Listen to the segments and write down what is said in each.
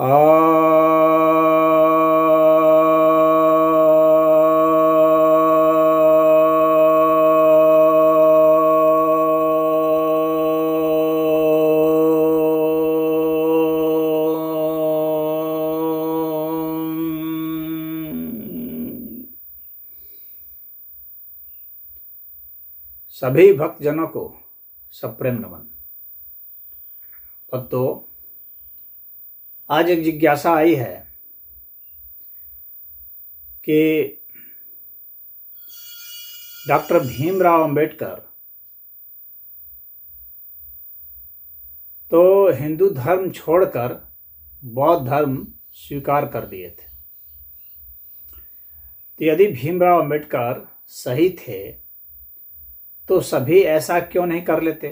सभी भक्तजनों को सप्रेम नमन। भक्तों, आज एक जिज्ञासा आई है कि डॉक्टर भीमराव अंबेडकर तो हिंदू धर्म छोड़कर बौद्ध धर्म स्वीकार कर लिए थे। तो यदि भीमराव अंबेडकर सही थे तो सभी ऐसा क्यों नहीं कर लेते?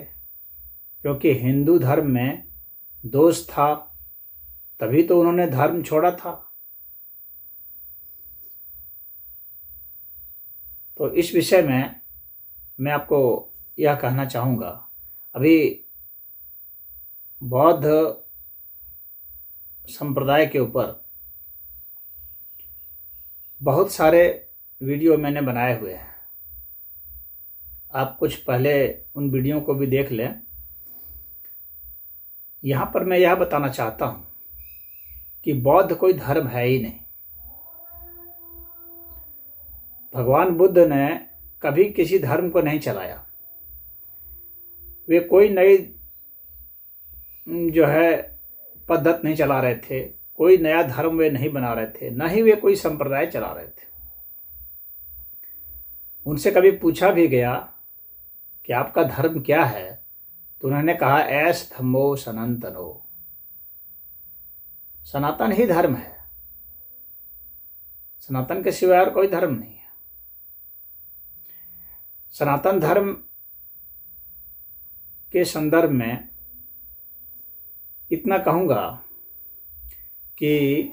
क्योंकि हिंदू धर्म में दोष था, तभी तो उन्होंने धर्म छोड़ा था। तो इस विषय में मैं आपको यह कहना चाहूँगा, अभी बौद्ध संप्रदाय के ऊपर बहुत सारे वीडियो मैंने बनाए हुए हैं। आप कुछ पहले उन वीडियो को भी देख लें। यहाँ पर मैं यह बताना चाहता हूँ कि बौद्ध कोई धर्म है ही नहीं। भगवान बुद्ध ने कभी किसी धर्म को नहीं चलाया। वे कोई नई जो है पद्धत नहीं चला रहे थे, कोई नया धर्म वे नहीं बना रहे थे, न ही वे कोई संप्रदाय चला रहे थे। उनसे कभी पूछा भी गया कि आपका धर्म क्या है, तो उन्होंने कहा ऐस धम्मो सनातनो, सनातन ही धर्म है, सनातन के सिवाय और कोई धर्म नहीं है। सनातन धर्म के संदर्भ में इतना कहूँगा कि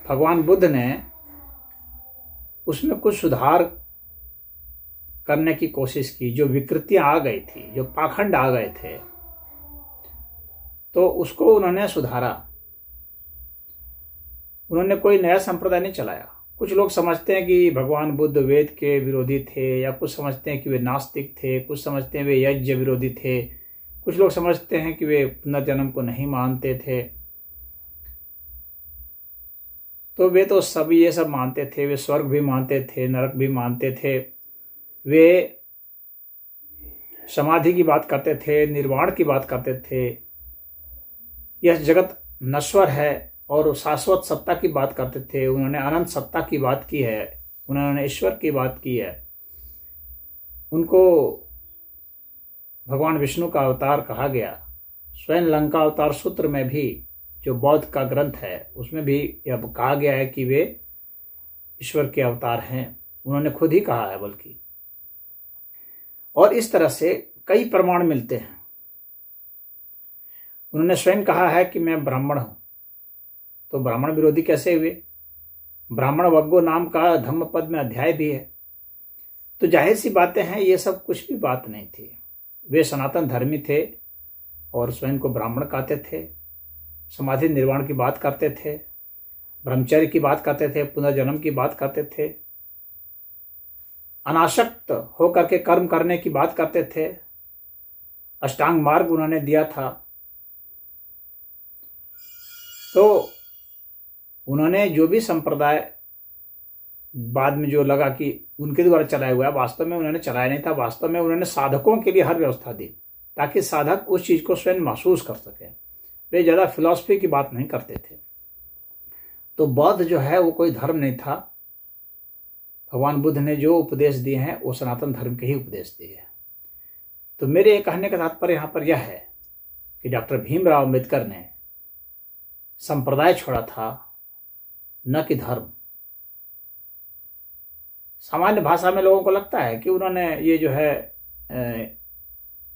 भगवान बुद्ध ने उसमें कुछ सुधार करने की कोशिश की। जो विकृतियां आ गई थी, जो पाखंड आ गए थे, तो उसको उन्होंने सुधारा। उन्होंने कोई नया संप्रदाय नहीं चलाया। कुछ लोग समझते हैं कि भगवान बुद्ध वेद के विरोधी थे, या कुछ समझते हैं कि वे नास्तिक थे, कुछ समझते हैं वे यज्ञ विरोधी थे, कुछ लोग समझते हैं कि वे पुनर्जन्म को नहीं मानते थे। तो वे तो सब ये सब मानते थे। वे स्वर्ग भी मानते थे, नरक भी मानते थे। वे समाधि की बात करते थे, निर्वाण की बात करते थे। यह जगत नश्वर है और शाश्वत सत्ता की बात करते थे। उन्होंने अनंत सत्ता की बात की है, उन्होंने ईश्वर की बात की है। उनको भगवान विष्णु का अवतार कहा गया। स्वयं लंका अवतार सूत्र में भी, जो बौद्ध का ग्रंथ है, उसमें भी यह कहा गया है कि वे ईश्वर के अवतार हैं। उन्होंने खुद ही कहा है बल्कि। और इस तरह से कई प्रमाण मिलते हैं। उन्होंने स्वयं कहा है कि मैं ब्राह्मण हूं। तो ब्राह्मण विरोधी कैसे हुए? ब्राह्मण वग्गो नाम का धम्म पद में अध्याय भी है। तो जाहिर सी बातें हैं, ये सब कुछ भी बात नहीं थी। वे सनातन धर्मी थे और स्वयं को ब्राह्मण कहते थे। समाधि निर्वाण की बात करते थे, ब्रह्मचर्य की बात करते थे, पुनर्जन्म की बात करते थे, अनासक्त होकर के कर्म करने की बात करते थे। अष्टांग मार्ग उन्होंने दिया था। तो उन्होंने जो भी संप्रदाय बाद में जो लगा कि उनके द्वारा चलाया हुआ है, वास्तव में उन्होंने चलाया नहीं था। वास्तव में उन्होंने साधकों के लिए हर व्यवस्था दी ताकि साधक उस चीज को स्वयं महसूस कर सके। वे ज्यादा फिलॉसफी की बात नहीं करते थे। तो बौद्ध जो है वो कोई धर्म नहीं था। भगवान बुद्ध ने जो उपदेश दिए हैं वो सनातन धर्म के ही उपदेश दिए हैं। तो मेरे ये कहने का तात्पर्य यहाँ पर यह है कि डॉक्टर भीमराव अंबेडकर ने संप्रदाय छोड़ा था, न कि धर्म। सामान्य भाषा में लोगों को लगता है कि उन्होंने ये जो है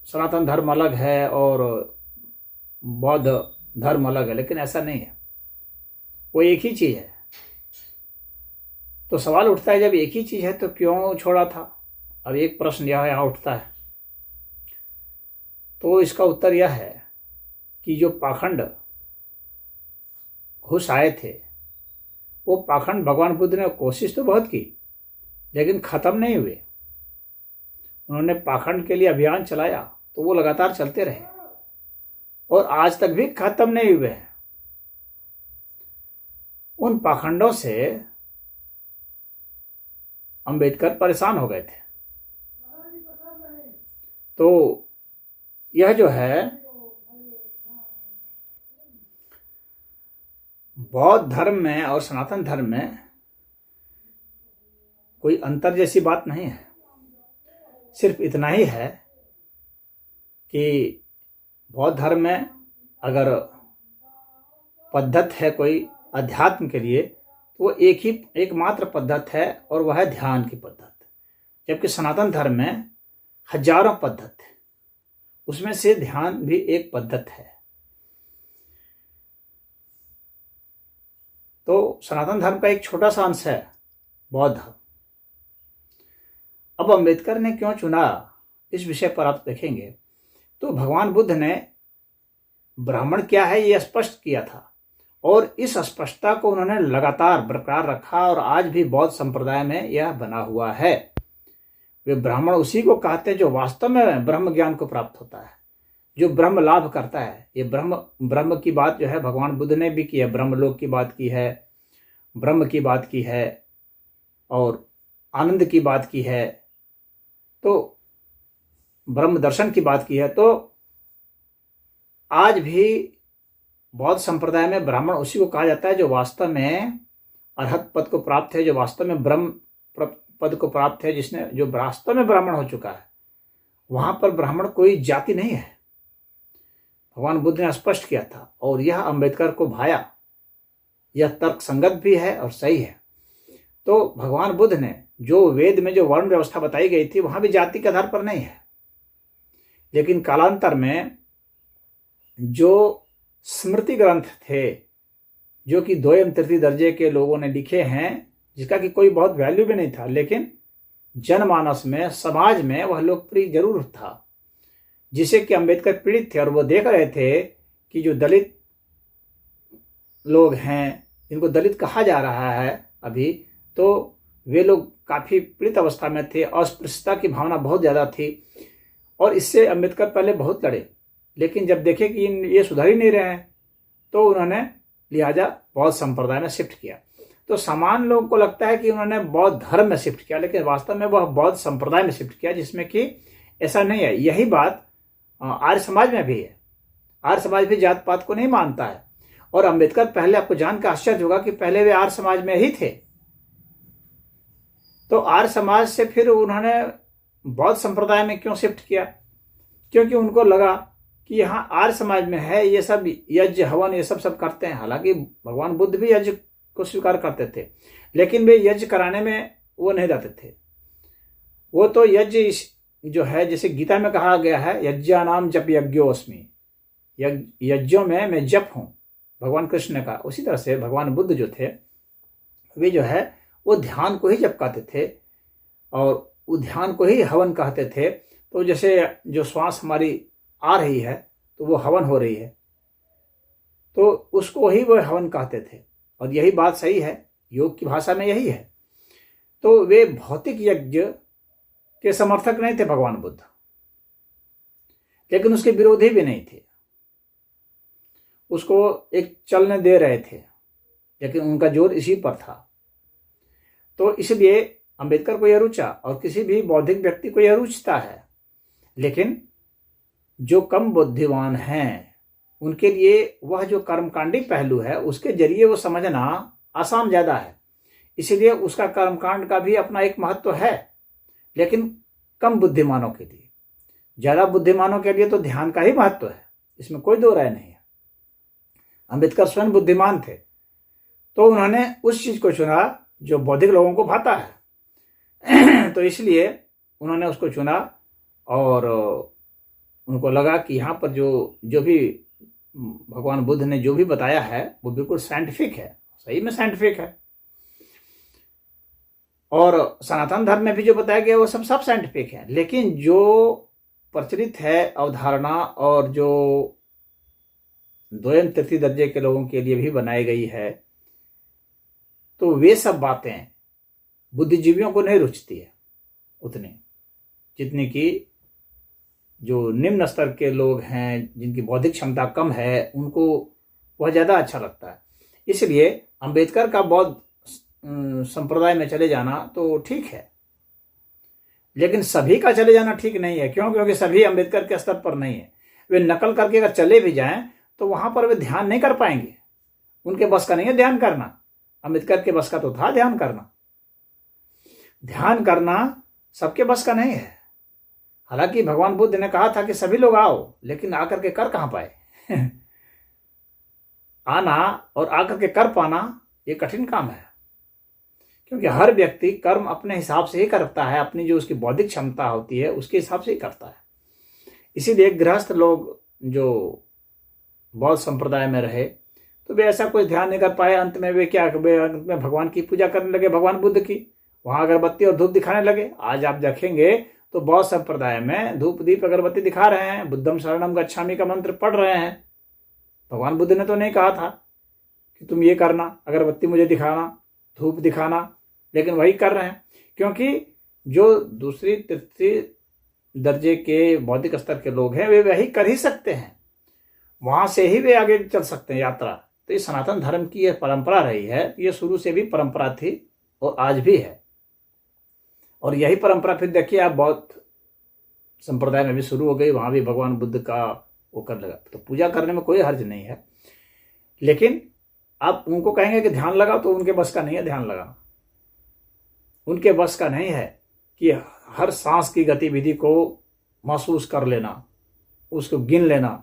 सनातन धर्म अलग है और बौद्ध धर्म अलग है, लेकिन ऐसा नहीं है। वो एक ही चीज है। तो सवाल उठता है, जब एक ही चीज है तो क्यों छोड़ा था? अब एक प्रश्न यह यहाँ उठता है। तो इसका उत्तर यह है कि जो पाखंड घुस आए थे, वो पाखंड भगवान बुद्ध ने कोशिश तो बहुत की लेकिन खत्म नहीं हुए। उन्होंने पाखंड के लिए अभियान चलाया तो वो लगातार चलते रहे और आज तक भी खत्म नहीं हुए हैं। उन पाखंडों से अंबेडकर परेशान हो गए थे। तो यह जो है बौद्ध धर्म में और सनातन धर्म में कोई अंतर जैसी बात नहीं है। सिर्फ इतना ही है कि बौद्ध धर्म में अगर पद्धत है कोई अध्यात्म के लिए तो वो एकमात्र पद्धत है और वह है ध्यान की पद्धत। जबकि सनातन धर्म में हजारों पद्धत है, उसमें से ध्यान भी एक पद्धत है। तो सनातन धर्म का एक छोटा सा अंश है बौद्ध धर्म। अब अंबेडकर ने क्यों चुना, इस विषय पर आप देखेंगे तो भगवान बुद्ध ने ब्राह्मण क्या है यह स्पष्ट किया था और इस स्पष्टता को उन्होंने लगातार बरकरार रखा और आज भी बौद्ध संप्रदाय में यह बना हुआ है। वे ब्राह्मण उसी को कहते हैं जो वास्तव में ब्रह्म ज्ञान को प्राप्त होता है, जो ब्रह्म लाभ करता है। ये ब्रह्म की बात जो है भगवान बुद्ध ने भी की है, ब्रह्मलोक की बात की है, ब्रह्म की बात की है और आनंद की बात की है, तो ब्रह्म दर्शन की बात की है। तो आज भी बौद्ध संप्रदाय में ब्राह्मण उसी को कहा जाता है जो वास्तव में अरहत पद को प्राप्त है, जो वास्तव में ब्रह्म पद को प्राप्त है, जिसने जो वास्तव में ब्राह्मण हो चुका है। वहां पर ब्राह्मण कोई जाति नहीं है, भगवान बुद्ध ने स्पष्ट किया था और यह अंबेडकर को भाया। यह तर्क संगत भी है और सही है। तो भगवान बुद्ध ने जो वेद में जो वर्ण व्यवस्था बताई गई थी वहां भी जाति के आधार पर नहीं है, लेकिन कालांतर में जो स्मृति ग्रंथ थे जो कि द्वितीय तृतीय दर्जे के लोगों ने लिखे हैं, जिसका कि कोई बहुत वैल्यू भी नहीं था, लेकिन जनमानस में समाज में वह लोकप्रिय जरूर था, जिसे कि अंबेडकर पीड़ित थे और वो देख रहे थे कि जो दलित लोग हैं, इनको दलित कहा जा रहा है अभी, तो वे लोग काफी पीड़ित अवस्था में थे, अस्पृश्यता की भावना बहुत ज्यादा थी और इससे अंबेडकर पहले बहुत लड़े, लेकिन जब देखे कि ये सुधर ही नहीं रहे हैं तो उन्होंने लिहाजा बौद्ध संप्रदाय में शिफ्ट किया। तो सामान्य लोगों को लगता है कि उन्होंने बौद्ध धर्म में शिफ्ट किया, लेकिन वास्तव में वह बौद्ध संप्रदाय में शिफ्ट किया, जिसमें कि ऐसा नहीं है। यही बात आर्य समाज में भी है। आर्य समाज भी जात पात को नहीं मानता है और अंबेडकर पहले, आपको जानकर आश्चर्य होगा कि पहले वे आर्य समाज में ही थे। तो आर्य समाज से फिर उन्होंने बौद्ध संप्रदाय में क्यों शिफ्ट किया? क्योंकि उनको लगा कि यहाँ आर्य समाज में है ये सब यज्ञ हवन ये सब करते हैं। हालांकि भगवान बुद्ध भी यज्ञ को स्वीकार करते थे, लेकिन वे यज्ञ कराने में वो नहीं जाते थे। वो तो यज्ञ जो है, जैसे गीता में कहा गया है, यज्ञानाम जप यज्ञोस्मि, यज्ञों में मैं जप हूं, भगवान कृष्ण ने कहा। उसी तरह से भगवान बुद्ध जो थे वे जो है वो ध्यान को ही जप कहते थे और वो ध्यान को ही हवन कहते थे। तो जैसे जो श्वास हमारी आ रही है तो वो हवन हो रही है, तो उसको ही वो हवन कहते थे और यही बात सही है, योग की भाषा में यही है। तो वे भौतिक यज्ञ के समर्थक नहीं थे भगवान बुद्ध, लेकिन उसके विरोधी भी नहीं थे, उसको एक चलने दे रहे थे, लेकिन उनका जोर इसी पर था। तो इसलिए अंबेडकर को यह रुचा और किसी भी बौद्धिक व्यक्ति को यह रुचता है, लेकिन जो कम बुद्धिमान हैं उनके लिए वह जो कर्मकांडी पहलू है उसके जरिए वो समझना आसान ज्यादा है। इसलिए उसका कर्मकांड का भी अपना एक महत्व है, लेकिन कम बुद्धिमानों के लिए, ज्यादा बुद्धिमानों के लिए तो ध्यान का ही महत्व है, इसमें कोई दो राय नहीं है। अंबेडकर स्वयं बुद्धिमान थे, तो उन्होंने उस चीज को चुना जो बौद्धिक लोगों को भाता है तो इसलिए उन्होंने उसको चुना और उनको लगा कि यहाँ पर जो भी भगवान बुद्ध ने जो भी बताया है वो बिल्कुल साइंटिफिक है, सही में साइंटिफिक है। और सनातन धर्म में भी जो बताया गया वो सब साइंटिफिक है, लेकिन जो प्रचलित है अवधारणा और जो द्वितीय तृतीय दर्जे के लोगों के लिए भी बनाई गई है, तो वे सब बातें बुद्धिजीवियों को नहीं रुचती है उतनी, जितनी कि जो निम्न स्तर के लोग हैं, जिनकी बौद्धिक क्षमता कम है, उनको वह ज़्यादा अच्छा लगता है। इसलिए अंबेडकर का बौद्ध संप्रदाय में चले जाना तो ठीक है, लेकिन सभी का चले जाना ठीक नहीं है। क्यों? क्योंकि सभी अंबेडकर के स्तर पर नहीं है। वे नकल करके अगर चले भी जाएं तो वहां पर वे ध्यान नहीं कर पाएंगे, उनके बस का नहीं है ध्यान करना। अंबेडकर के बस का तो था ध्यान करना। ध्यान करना सबके बस का नहीं है। हालांकि भगवान बुद्ध ने कहा था कि सभी लोग आओ, लेकिन आकर के कर कहां पाए? आना और आकर के कर पाना ये कठिन काम है, क्योंकि हर व्यक्ति कर्म अपने हिसाब से ही करता है, अपनी जो उसकी बौद्धिक क्षमता होती है उसके हिसाब से ही करता है। इसीलिए गृहस्थ लोग जो बौद्ध संप्रदाय में रहे तो वे ऐसा कोई ध्यान नहीं कर पाए। अंत में वे अंत में भगवान की पूजा करने लगे, भगवान बुद्ध की। वहां अगरबत्ती और धूप दिखाने लगे। आज आप देखेंगे तो बौद्ध संप्रदाय में धूप दीप अगरबत्ती दिखा रहे हैं, बुद्धम शरणम गच्छामि का मंत्र पढ़ रहे हैं। भगवान बुद्ध ने तो नहीं कहा था कि तुम ये करना, अगरबत्ती मुझे दिखाना, धूप दिखाना, लेकिन वही कर रहे हैं। क्योंकि जो दूसरी तृतीय दर्जे के बौद्धिक स्तर के लोग हैं वे वही कर ही सकते हैं, वहां से ही वे आगे चल सकते हैं यात्रा। तो ये सनातन धर्म की यह परंपरा रही है, ये शुरू से भी परंपरा थी और आज भी है। और यही परंपरा फिर देखिए आप बौद्ध संप्रदाय में भी शुरू हो गई। वहां भी भगवान बुद्ध का वो कर लगा, तो पूजा करने में कोई हर्ज नहीं है। लेकिन आप उनको कहेंगे कि ध्यान लगाओ, तो उनके बस का नहीं है ध्यान लगाना। उनके बस का नहीं है कि हर सांस की गतिविधि को महसूस कर लेना, उसको गिन लेना।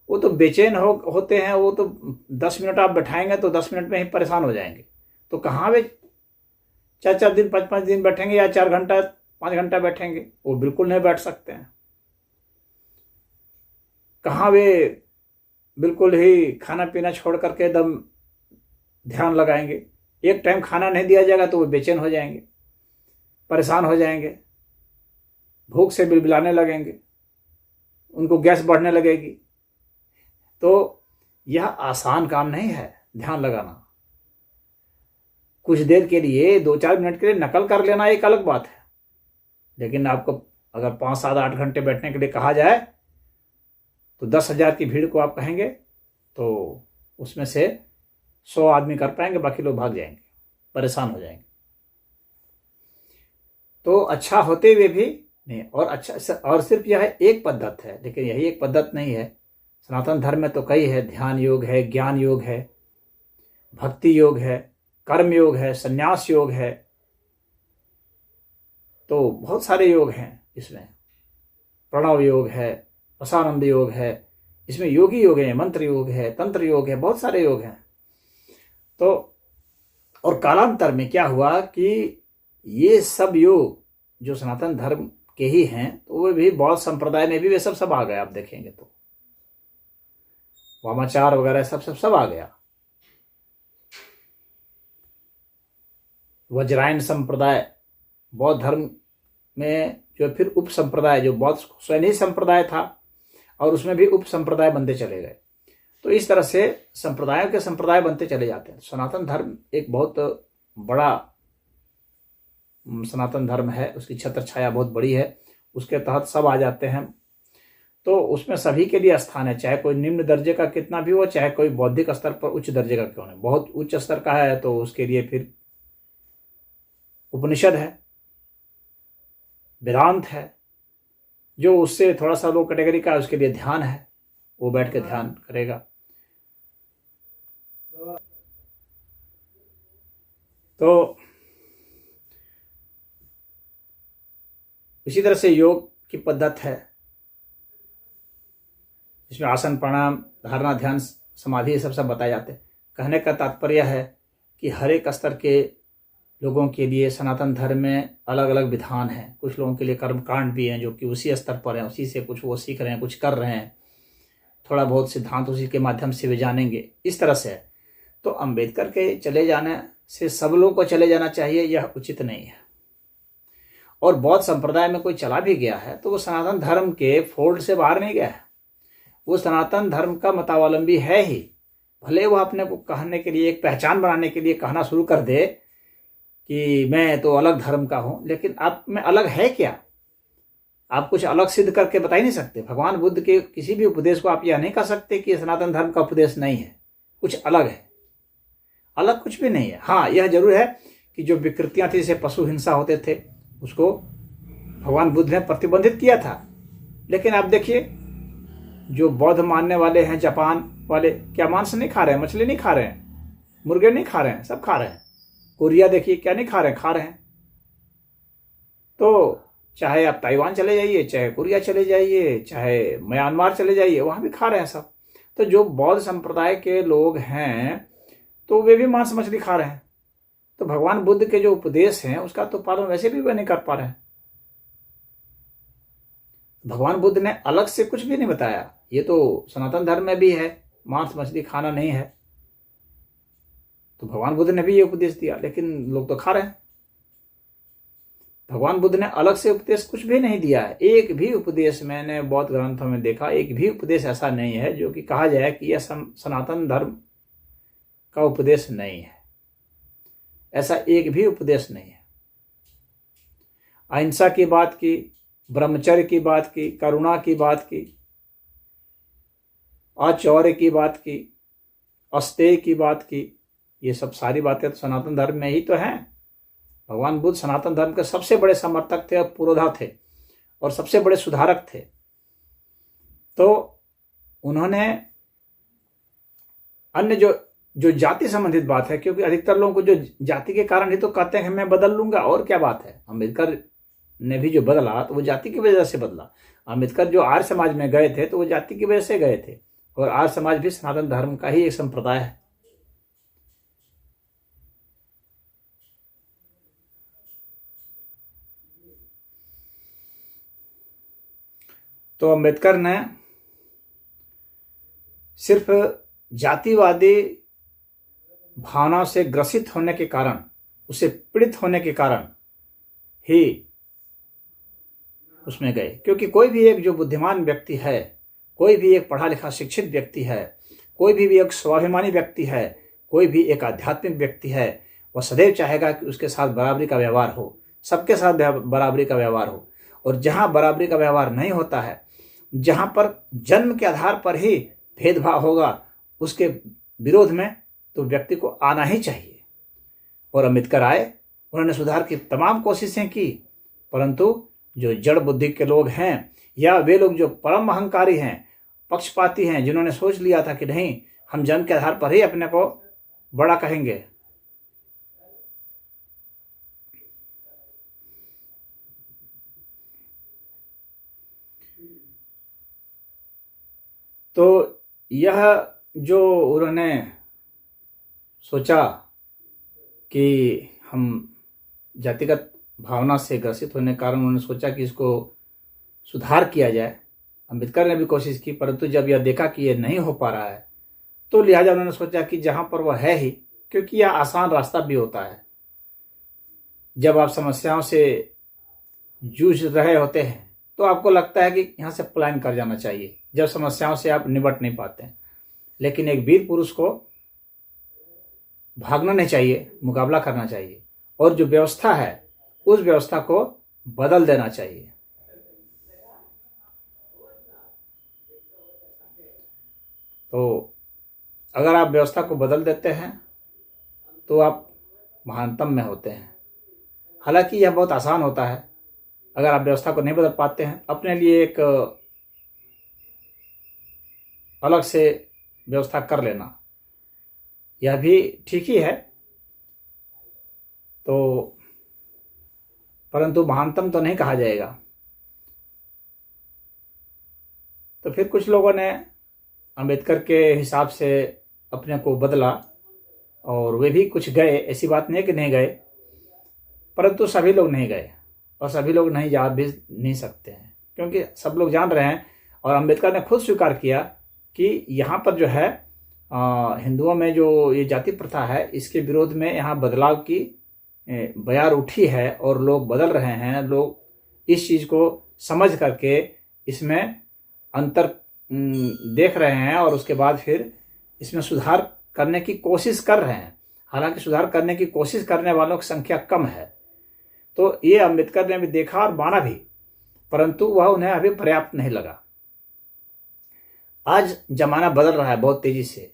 वो तो बेचैन होते हैं। वो तो 10 मिनट आप बैठाएंगे तो 10 मिनट में ही परेशान हो जाएंगे। तो कहाँ वे 4-4 दिन 5-5 दिन बैठेंगे या 4 घंटा 5 घंटा बैठेंगे? वो बिल्कुल नहीं बैठ सकते हैं। कहाँ वे बिल्कुल ही खाना पीना छोड़ करके एकदम ध्यान लगाएंगे? एक टाइम खाना नहीं दिया जाएगा तो वो बेचैन हो जाएंगे, परेशान हो जाएंगे, भूख से बिलबिलाने लगेंगे, उनको गैस बढ़ने लगेगी। तो यह आसान काम नहीं है ध्यान लगाना। कुछ देर के लिए 2-4 मिनट के लिए नकल कर लेना एक अलग बात है, लेकिन आपको अगर 5-7-8 घंटे बैठने के लिए कहा जाए तो 10,000 की भीड़ को आप कहेंगे तो उसमें से 100 आदमी कर पाएंगे, बाकी लोग भाग जाएंगे, परेशान हो जाएंगे। तो अच्छा होते हुए भी नहीं। और अच्छा, और सिर्फ यह एक पद्धत है, लेकिन यही एक पद्धत नहीं है। सनातन धर्म में तो कई है। ध्यान योग है, ज्ञान योग है, भक्ति योग है, कर्म योग है, संन्यास योग है। तो बहुत सारे योग हैं इसमें। प्रणव योग है, रसानंद योग है, इसमें योगी योग है, मंत्र योग है, तंत्र योग है, बहुत सारे योग हैं। तो और कालांतर में क्या हुआ कि ये सब योग जो सनातन धर्म के ही हैं, तो वे भी बौद्ध संप्रदाय में भी वे सब आ गए। आप देखेंगे तो वामाचार वगैरह सब आ गया। वज्रायन संप्रदाय बौद्ध धर्म में, जो फिर उप संप्रदाय, जो बौद्ध स्वयं ही संप्रदाय था और उसमें भी उप संप्रदाय बनते चले गए। तो इस तरह से संप्रदायों के संप्रदाय बनते चले जाते हैं। सनातन धर्म एक बहुत बड़ा सनातन धर्म है, उसकी छत्र छाया बहुत बड़ी है, उसके तहत सब आ जाते हैं। तो उसमें सभी के लिए स्थान है, चाहे कोई निम्न दर्जे का कितना भी हो, चाहे कोई बौद्धिक स्तर पर उच्च दर्जे का क्यों नहीं। बहुत उच्च स्तर का है तो उसके लिए फिर उपनिषद है, वेदांत है। जो उससे थोड़ा सा लो कैटेगरी का है उसके लिए ध्यान है, वो बैठ के ध्यान करेगा। तो इसी तरह से योग की पद्धत है, इसमें आसन, प्राणायाम, धारणा, ध्यान, समाधि, ये सब बताए जाते हैं। कहने का तात्पर्य है कि हर एक स्तर के लोगों के लिए सनातन धर्म में अलग अलग विधान हैं। कुछ लोगों के लिए कर्मकांड भी हैं जो कि उसी स्तर पर हैं, उसी से कुछ वो सीख रहे हैं, कुछ कर रहे हैं, थोड़ा बहुत सिद्धांत उसी के माध्यम से वे जानेंगे, इस तरह से। तो अंबेडकर के चले जाने से सब लोगों को चले जाना चाहिए, यह उचित नहीं है। और बौद्ध संप्रदाय में कोई चला भी गया है तो वो सनातन धर्म के फोल्ड से बाहर नहीं गया है, वो सनातन धर्म का मतावलंबी है ही। भले वो अपने को कहने के लिए, एक पहचान बनाने के लिए कहना शुरू कर दे कि मैं तो अलग धर्म का हूं, लेकिन आप में अलग है क्या? आप कुछ अलग सिद्ध करके बता ही नहीं सकते। भगवान बुद्ध के किसी भी उपदेश को आप यह नहीं कह सकते कि सनातन धर्म का उपदेश नहीं है, कुछ अलग है। अलग कुछ भी नहीं है। हाँ, यह जरूर है कि जो विकृतियां थी, जैसे पशु हिंसा होते थे, उसको भगवान बुद्ध ने प्रतिबंधित किया था। लेकिन आप देखिए, जो बौद्ध मानने वाले हैं, जापान वाले, क्या मांस नहीं खा रहे हैं? मछली नहीं खा रहे हैं, मुर्गे नहीं खा रहे हैं, सब खा रहे हैं। कोरिया देखिए, क्या नहीं खा रहे हैं? खा रहे हैं। तो चाहे आप ताइवान चले जाइए, चाहे कोरिया चले जाइए, चाहे म्यांमार चले जाइए, वहां भी खा रहे हैं सब। तो जो बौद्ध संप्रदाय के लोग हैं, तो वे भी मांस मछली खा रहे हैं। तो भगवान बुद्ध के जो उपदेश हैं, उसका तो पालन वैसे भी वे नहीं कर पा रहे हैं। भगवान बुद्ध ने अलग से कुछ भी नहीं बताया। ये तो सनातन धर्म में भी है, मांस मछली खाना नहीं है। तो भगवान बुद्ध ने भी ये उपदेश दिया, लेकिन लोग तो खा रहे हैं। भगवान बुद्ध ने अलग से उपदेश कुछ भी नहीं दिया है। एक भी उपदेश मैंने बौद्ध ग्रंथों में देखा, एक भी उपदेश ऐसा नहीं है जो कि कहा जाए कि यह सनातन धर्म का उपदेश नहीं है। ऐसा एक भी उपदेश नहीं है। अहिंसा की बात की, ब्रह्मचर्य की बात की, करुणा की बात की, आचौर्य की बात की, अस्तेय की बात की, ये सब सारी बातें तो सनातन धर्म में ही तो हैं। भगवान बुद्ध सनातन धर्म के सबसे बड़े समर्थक थे और पुरोधा थे और सबसे बड़े सुधारक थे। तो उन्होंने अन्य जो जाति संबंधित बात है, क्योंकि अधिकतर लोगों को जो जाति के कारण ही तो कहते हैं मैं बदल लूंगा, और क्या बात है। अम्बेडकर ने भी जो बदला तो वो जाति की वजह से बदला। अम्बेडकर जो आर्य समाज में गए थे तो वो जाति की वजह से गए थे, और आर्य समाज भी सनातन धर्म का ही एक संप्रदाय है। तो अम्बेडकर ने सिर्फ जातिवादी भावना से ग्रसित होने के कारण, उसे पीड़ित होने के कारण ही उसमें गए। क्योंकि कोई भी एक जो बुद्धिमान व्यक्ति है, कोई भी एक पढ़ा लिखा शिक्षित व्यक्ति है, कोई भी एक स्वाभिमानी व्यक्ति है, कोई भी एक आध्यात्मिक व्यक्ति है, वह सदैव चाहेगा कि उसके साथ बराबरी का व्यवहार हो, सबके साथ बराबरी का व्यवहार हो। और जहां बराबरी का व्यवहार नहीं होता है, जहां पर जन्म के आधार पर ही भेदभाव होगा, उसके विरोध में तो व्यक्ति को आना ही चाहिए। और अम्बेडकर आए, उन्होंने सुधार की तमाम कोशिशें की, परंतु जो जड़ बुद्धि के लोग हैं, या वे लोग जो परम अहंकारी हैं, पक्षपाती हैं, जिन्होंने सोच लिया था कि नहीं, हम जन्म के आधार पर ही अपने को बड़ा कहेंगे, तो यह जो उन्होंने सोचा कि हम जातिगत भावना से ग्रसित होने के कारण उन्होंने सोचा कि इसको सुधार किया जाए। अम्बेडकर ने भी कोशिश की, परंतु जब यह देखा कि यह नहीं हो पा रहा है, तो लिहाजा उन्होंने सोचा कि जहां पर वह है ही, क्योंकि यह आसान रास्ता भी होता है। जब आप समस्याओं से जूझ रहे होते हैं तो आपको लगता है कि यहाँ से पलायन कर जाना चाहिए, जब समस्याओं से आप निपट नहीं पाते हैं। लेकिन एक वीर पुरुष को भागना नहीं चाहिए, मुकाबला करना चाहिए, और जो व्यवस्था है उस व्यवस्था को बदल देना चाहिए। तो अगर आप व्यवस्था को बदल देते हैं तो आप महानतम में होते हैं। हालांकि यह बहुत आसान होता है। अगर आप व्यवस्था को नहीं बदल पाते हैं, अपने लिए एक अलग से व्यवस्था कर लेना, यह भी ठीक ही है। तो परंतु महानतम तो नहीं कहा जाएगा। तो फिर कुछ लोगों ने अम्बेडकर के हिसाब से अपने को बदला, और वे भी कुछ गए, ऐसी बात नहीं कि नहीं गए, परंतु सभी लोग नहीं गए, और सभी लोग नहीं जा भी नहीं सकते हैं, क्योंकि सब लोग जान रहे हैं। और अम्बेडकर ने खुद स्वीकार किया कि यहाँ पर जो है हिंदुओं में जो ये जाति प्रथा है, इसके विरोध में यहाँ बदलाव की बयार उठी है, और लोग बदल रहे हैं। लोग इस चीज़ को समझ करके इसमें अंतर देख रहे हैं और उसके बाद फिर इसमें सुधार करने की कोशिश कर रहे हैं। हालांकि सुधार करने की कोशिश करने वालों की संख्या कम है। तो ये अम्बेडकर ने भी देखा और माना भी, परंतु वह उन्हें अभी पर्याप्त नहीं लगा। आज जमाना बदल रहा है बहुत तेजी से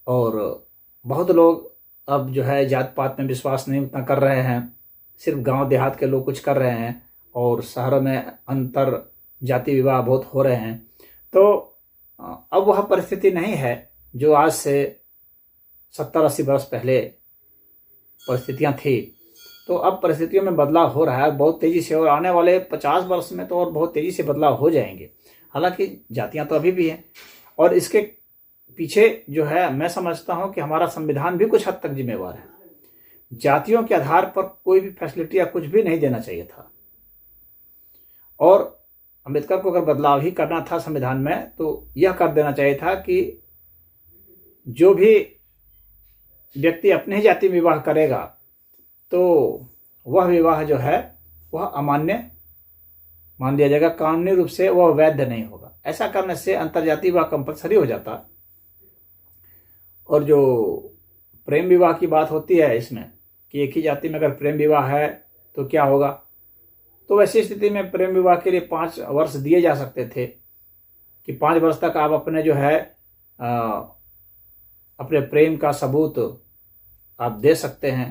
और बहुत लोग अब जो है जात पात में विश्वास नहीं उतना कर रहे हैं। सिर्फ गांव देहात के लोग कुछ कर रहे हैं और शहरों में अंतर जाति विवाह बहुत हो रहे हैं। तो अब वह परिस्थिति नहीं है जो आज से 70-80 वर्ष पहले परिस्थितियां थी। तो अब परिस्थितियों में बदलाव हो रहा है बहुत तेजी से, और आने वाले 50 वर्ष में तो और बहुत तेजी से बदलाव हो जाएंगे। हालांकि जातियां तो अभी भी हैं और इसके पीछे जो है मैं समझता हूं कि हमारा संविधान भी कुछ हद तक जिम्मेवार है। जातियों के आधार पर कोई भी फैसिलिटी या कुछ भी नहीं देना चाहिए था, और अम्बेडकर को अगर बदलाव ही करना था संविधान में तो यह कर देना चाहिए था कि जो भी व्यक्ति अपने ही जाति में विवाह करेगा तो वह विवाह जो है वह अमान्य मान लिया जाएगा, कानूनी रूप से वह वैध नहीं होगा। ऐसा करने से अंतर्जातीय विवाह कंपलसरी हो जाता। और जो प्रेम विवाह की बात होती है इसमें कि एक ही जाति में अगर प्रेम विवाह है तो क्या होगा, तो वैसी स्थिति में प्रेम विवाह के लिए 5 वर्ष दिए जा सकते थे कि 5 वर्ष तक आप अपने जो है अपने प्रेम का सबूत आप दे सकते हैं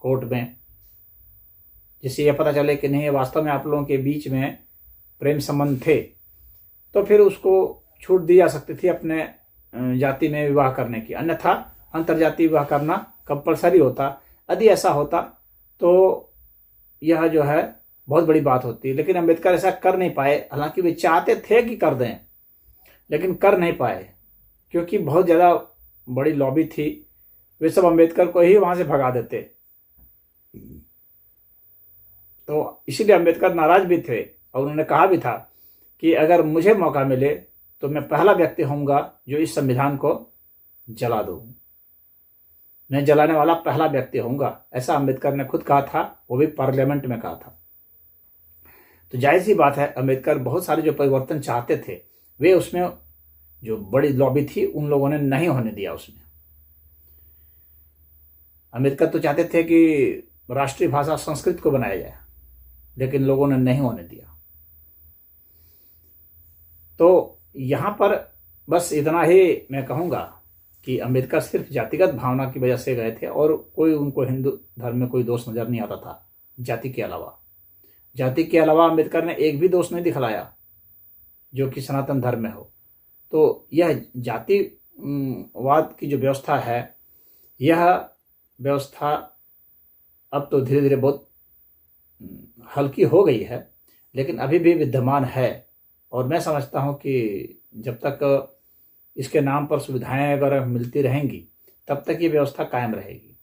कोर्ट में, जिससे यह पता चले कि नहीं वास्तव में आप लोगों के बीच में प्रेम संबंध थे। तो फिर उसको छूट दी जा सकती थी अपने जाति में विवाह करने की, अन्यथा अंतर्जातीय विवाह करना कंपलसरी होता। यदि ऐसा होता तो यह जो है बहुत बड़ी बात होती, लेकिन अम्बेडकर ऐसा कर नहीं पाए। हालांकि वे चाहते थे कि कर दें लेकिन कर नहीं पाए क्योंकि बहुत ज़्यादा बड़ी लॉबी थी। वे सब अम्बेडकर को ही वहां से भगा देते, तो इसीलिए अम्बेडकर नाराज भी थे और उन्होंने कहा भी था कि अगर मुझे मौका मिले तो मैं पहला व्यक्ति होऊंगा जो इस संविधान को जला दूं, मैं जलाने वाला पहला व्यक्ति होऊंगा। ऐसा अम्बेडकर ने खुद कहा था, वो भी पार्लियामेंट में कहा था। तो जाहिर सी बात है अम्बेडकर बहुत सारे जो परिवर्तन चाहते थे वे उसमें जो बड़ी लॉबी थी उन लोगों ने नहीं होने दिया। उसमें अम्बेडकर तो चाहते थे कि राष्ट्रीय भाषा संस्कृत को बनाया जाए, लेकिन लोगों ने नहीं होने दिया। तो यहां पर बस इतना ही मैं कहूंगा कि अम्बेडकर सिर्फ जातिगत भावना की वजह से गए थे और कोई उनको हिंदू धर्म में कोई दोष नजर नहीं आता था जाति के अलावा। जाति के अलावा अम्बेडकर ने एक भी दोष नहीं दिखलाया जो कि सनातन धर्म में हो। तो यह जातिवाद की जो व्यवस्था है, यह व्यवस्था अब तो धीरे धीरे बहुत हल्की हो गई है, लेकिन अभी भी विद्यमान है। और मैं समझता हूं कि जब तक इसके नाम पर सुविधाएं अगर मिलती रहेंगी तब तक ये व्यवस्था कायम रहेगी।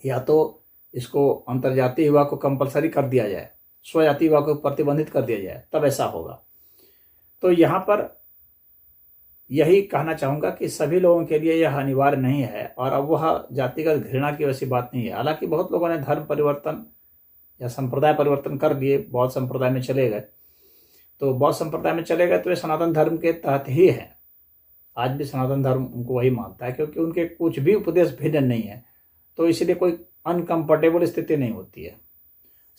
या तो इसको अंतर्जातीय विवाह को कंपलसरी कर दिया जाए, स्वजातीय विवाह को प्रतिबंधित कर दिया जाए, तब ऐसा होगा। तो यहाँ पर यही कहना चाहूँगा कि सभी लोगों के लिए यह अनिवार्य नहीं है, और अब वह जातिगत घृणा की वैसी बात नहीं है। हालांकि बहुत लोगों ने धर्म परिवर्तन या संप्रदाय परिवर्तन कर लिए, बौद्ध संप्रदाय में चले गए। तो बौद्ध संप्रदाय में चले गए तो वे सनातन धर्म के तहत ही है। आज भी सनातन धर्म उनको वही मानता है क्योंकि उनके कुछ भी उपदेश भिन्न नहीं है। तो इसलिए कोई अनकंफर्टेबल स्थिति नहीं होती है।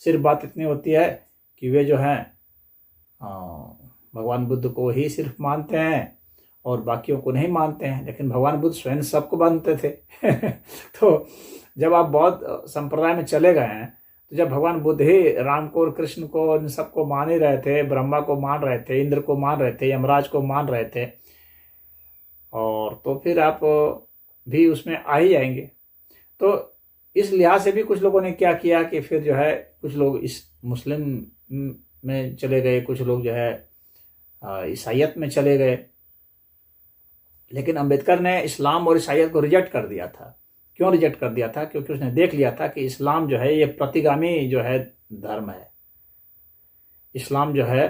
सिर्फ बात इतनी होती है कि वे जो हैं भगवान बुद्ध को ही सिर्फ मानते हैं और बाकियों को नहीं मानते हैं, लेकिन भगवान बुद्ध स्वयं सबको मानते थे। तो जब आप बौद्ध संप्रदाय में चले गए हैं, तो जब भगवान बुद्ध ही राम को और कृष्ण को इन सबको मान ही रहे थे, ब्रह्मा को मान रहे थे, इंद्र को मान रहे थे, यमराज को मान रहे थे, और तो फिर आप भी उसमें आ ही जाएंगे। तो इस लिहाज से भी कुछ लोगों ने क्या किया कि फिर जो है कुछ लोग इस मुस्लिम में चले गए, कुछ लोग जो है ईसाइयत में चले गए। लेकिन अंबेडकर ने इस्लाम और ईसाइयत को रिजेक्ट कर दिया था। क्यों रिजेक्ट कर दिया था? क्योंकि उसने देख लिया था कि इस्लाम जो है ये प्रतिगामी जो है धर्म है। इस्लाम जो है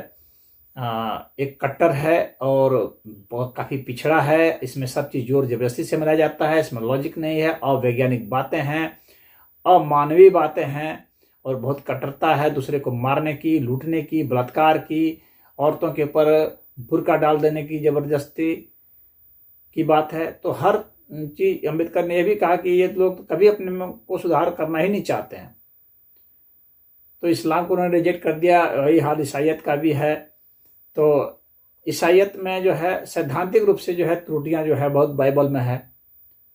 एक कट्टर है और काफ़ी पिछड़ा है। इसमें सब चीज़ जोर जबरदस्ती से मिलाया जाता है, इसमें लॉजिक नहीं है, अवैज्ञानिक बातें हैं, अमानवीय बातें हैं, और बहुत कट्टरता है दूसरे को मारने की, लूटने की, बलात्कार की, औरतों के ऊपर बुर्का डाल देने की जबरदस्ती की बात है। तो हर चीज अम्बेडकर ने यह भी कहा कि ये लोग तो कभी अपने में को सुधार करना ही नहीं चाहते हैं। तो इस्लाम को उन्होंने रिजेक्ट कर दिया। वही हाल ईसाइयत का भी है। तो ईसाइयत में जो है सैद्धांतिक रूप से जो है त्रुटियां जो है बहुत बाइबल में है।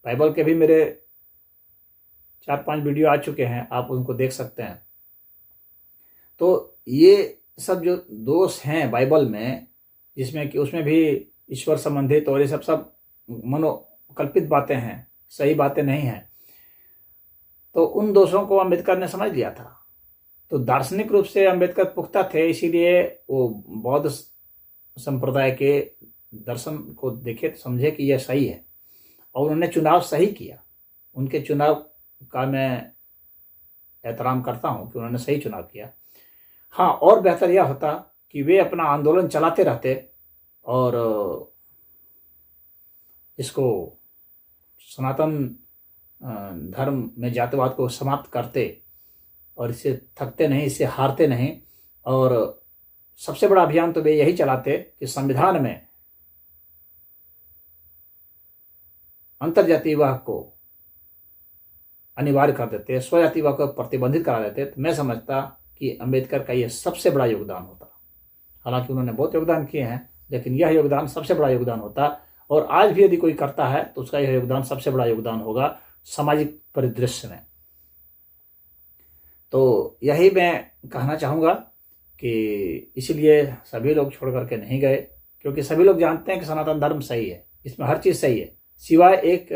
बाइबल के भी मेरे 4-5 वीडियो आ चुके हैं, आप उनको देख सकते हैं। तो ये सब जो दोष हैं बाइबल में, जिसमें कि उसमें भी ईश्वर संबंधित और ये सब मनोकल्पित बातें हैं, सही बातें नहीं हैं। तो उन दोषों को अम्बेडकर ने समझ लिया था। तो दार्शनिक रूप से अम्बेडकर पुख्ता थे, इसीलिए वो बौद्ध संप्रदाय के दर्शन को देखे तो समझे कि यह सही है और उन्होंने चुनाव सही किया। उनके चुनाव का मैं एहतराम करता हूं कि उन्होंने सही चुनाव किया। हाँ, और बेहतर यह होता कि वे अपना आंदोलन चलाते रहते और इसको सनातन धर्म में जातिवाद को समाप्त करते और इससे थकते नहीं, इससे हारते नहीं। और सबसे बड़ा अभियान तो वे यही चलाते कि संविधान में अंतर्जातीय विवाह को अनिवार्य कर देते, स्वजाति विवाह को प्रतिबंधित करा देते। तो मैं समझता कि अम्बेडकर का यह सबसे बड़ा योगदान होता। हालांकि उन्होंने बहुत योगदान किए हैं, लेकिन यह योगदान सबसे बड़ा योगदान होता। और आज भी यदि कोई करता है तो उसका यह योगदान सबसे बड़ा योगदान होगा सामाजिक परिदृश्य में। तो यही मैं कहना चाहूँगा कि इसलिए सभी लोग छोड़ करके नहीं गए, क्योंकि सभी लोग जानते हैं कि सनातन धर्म सही है, इसमें हर चीज़ सही है सिवाय एक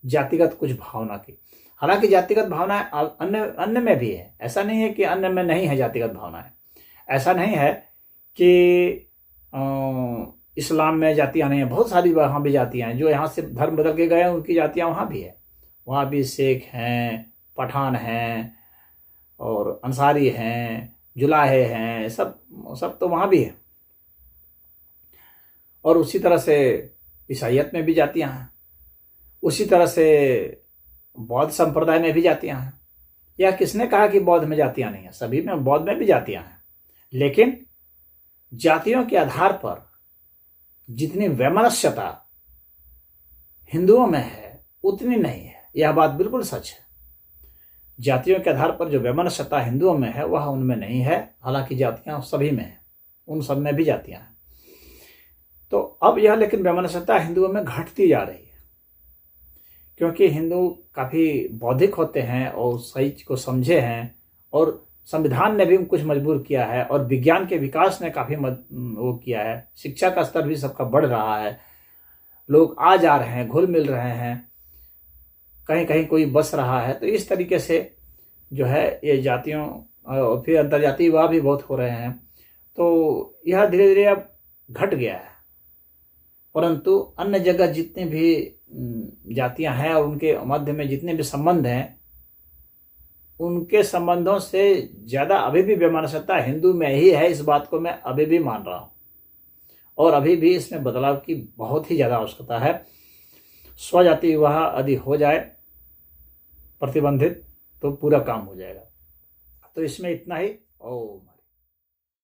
जातिगत कुछ भावना की। हालांकि जातिगत भावना अन्य में भी है, ऐसा नहीं है कि अन्य में नहीं है जातिगत भावनाएं। ऐसा नहीं है कि इस्लाम में जातियां नहीं है, बहुत सारी वहाँ भी जातियां हैं। जो यहाँ से धर्म बदल के गए हैं उनकी जातियां वहाँ भी है। वहाँ भी सिख हैं, पठान हैं और अंसारी हैं, जुलाहे हैं, सब तो वहाँ भी है। और उसी तरह से ईसाइयत में भी जातियां हैं, उसी तरह से बौद्ध संप्रदाय में भी जातियां हैं। या किसने कहा कि बौद्ध में जातियां नहीं है? सभी में, बौद्ध में भी जातियां हैं, लेकिन जातियों के आधार पर जितनी वैमनस्यता हिंदुओं में है उतनी नहीं है। यह बात बिल्कुल सच है। जातियों के आधार पर जो वैमनस्यता हिंदुओं में है वह उनमें नहीं है। हालांकि जातियां सभी में है, उन सब में भी जातियां हैं। तो अब यह लेकिन वैमनस्यता हिंदुओं में घटती जा रही है, क्योंकि हिंदू काफ़ी बौद्धिक होते हैं और सही को समझे हैं, और संविधान ने भी कुछ मजबूर किया है, और विज्ञान के विकास ने काफ़ी वो किया है। शिक्षा का स्तर भी सबका बढ़ रहा है, लोग आ जा रहे हैं, घुल मिल रहे हैं, कहीं कहीं कोई बस रहा है। तो इस तरीके से जो है ये जातियों और फिर अंतर्जातीय विवाह भी बहुत हो रहे हैं। तो यह धीरे धीरे अब घट गया है। परंतु अन्य जगह जितनी भी जातियां हैं और उनके मध्य में जितने भी संबंध हैं, उनके संबंधों से ज़्यादा अभी भी वैमनस्यता हिंदू में ही है। इस बात को मैं अभी भी मान रहा हूँ, और अभी भी इसमें बदलाव की बहुत ही ज़्यादा आवश्यकता है। स्वजाति विवाह यदि हो जाए प्रतिबंधित तो पूरा काम हो जाएगा। तो इसमें इतना ही। ओम।